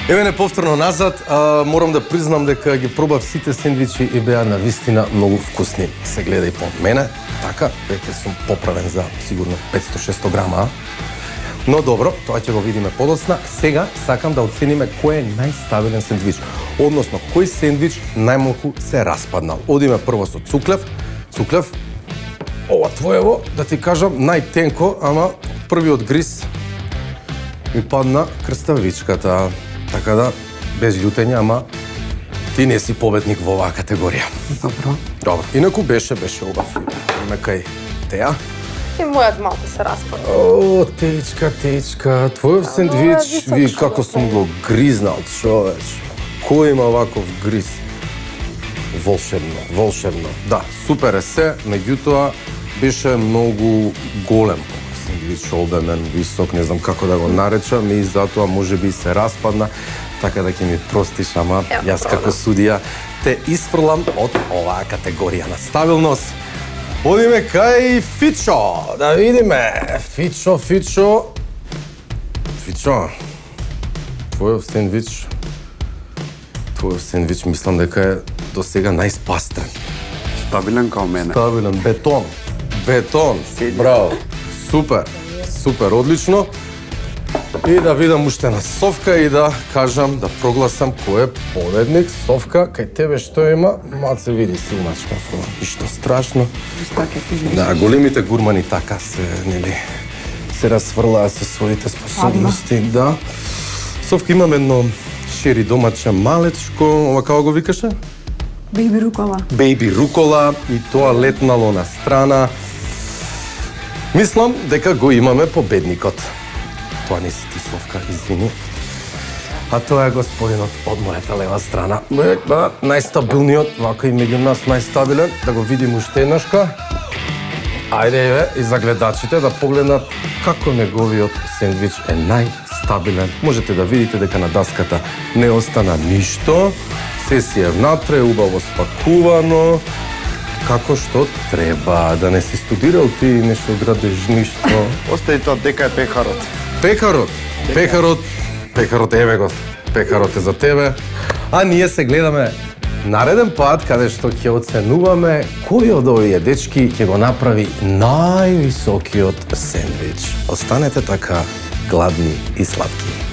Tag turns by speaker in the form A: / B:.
A: Еве не повторно назад, морам да признам дека ги пробав сите сендвичи и беа навистина многу вкусни. Се гледај по мене, така, веќе сум поправен за сигурно 500-600 грама. Но добро, тоа ќе го видиме подоцна. Сега сакам да оцениме кој е најстабилен сендвич, односно кој сендвич најмалку се распаднал. Одиме прво со цуклев. Цуклев, ова твоево, да ти кажам, најтенко, ама првиот гриз ми падна крставичката. Така да, без љутење, ама ти не си победник во оваа категорија.
B: Добро.
A: Добро. Инаку беше убав. Име кај Теја.
C: И мојот малку се распада.
A: О, Тејчка, твојот сендвич, ви како сум го гризнал, човеч. Кој има ваков гриз? Волшебно. Да, супер е се, меѓутоа беше многу голем сендвич, обемен, висок, не знам како да го наречам, и затоа можеби се распадна, така да ќе ми простиш, ама јас како судија те isfrlam од оваа категорија на стабилност. Одиме кај Фичо, да видиме. Фичо. Твојот сендвич мислам дека е до сега најспастрен.
B: Стабилен као мене.
A: Стабилен, бетон. Браво. Супер, одлично. И да видам уште на Совка и да кажам, да прогласам кој е победник. Совка, кај тебе што има? Малце види силначка форма. Ништо страшно. Да, големите гурмани така се расфрлаат со своите способности, да. Совка, имам едно шери домаче малечко, ова како го викаше? Бејби рукола и тоа летнало на страна. Мислам дека го имаме победникот. Тоа не си ти, Совка, извини. А тоа е господинот од мојата лева страна. Најстабилниот, вака и меѓу нас најстабилен. Да го видим уште еднашка. Ајде, еве, и за гледачите да погледнат како неговиот сендвич е најстабилен. Можете да видите дека на даската не остана ништо. Се си е внатре, убаво спакувано, како што треба. Да не си студирал ти нешто градежништво.
B: Остави тоа дека е пекарот.
A: Пекарот, еве го, пекарот е за тебе. А ние се гледаме нареден пат, каде што ќе оценуваме кој од овие дечки ќе го направи највисокиот сендвич. Останете така гладни и сладки.